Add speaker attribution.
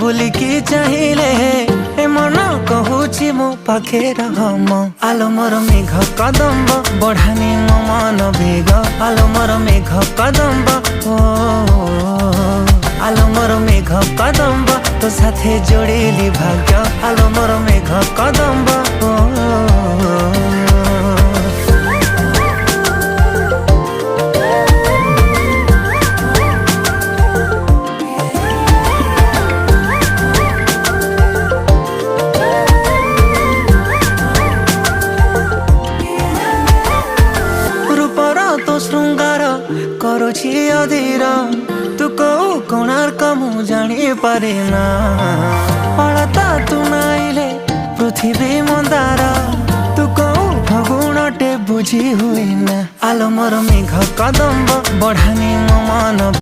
Speaker 1: बुलिकी चाहिए ए मन कहूची मो पाखे रम आलो मोर मेघ कदम्ब बढ़ानी मो मन बेग आलो मोर मेघ कदम्ब ओ आलो मोर मेघ कदम्ब तो साथे जोड़ेली भाग्य आलो मोर मेघ कदम्ब तो श्रृंगार करुछि अधीर तू कौ कोणार्क मु जानी पारे ना अलता तू नाइले पृथ्वी मंदार तू कौ फगुणटे बुझी हुई ना आलो मोर मेघ कदम्ब बढ़ानी मो मन।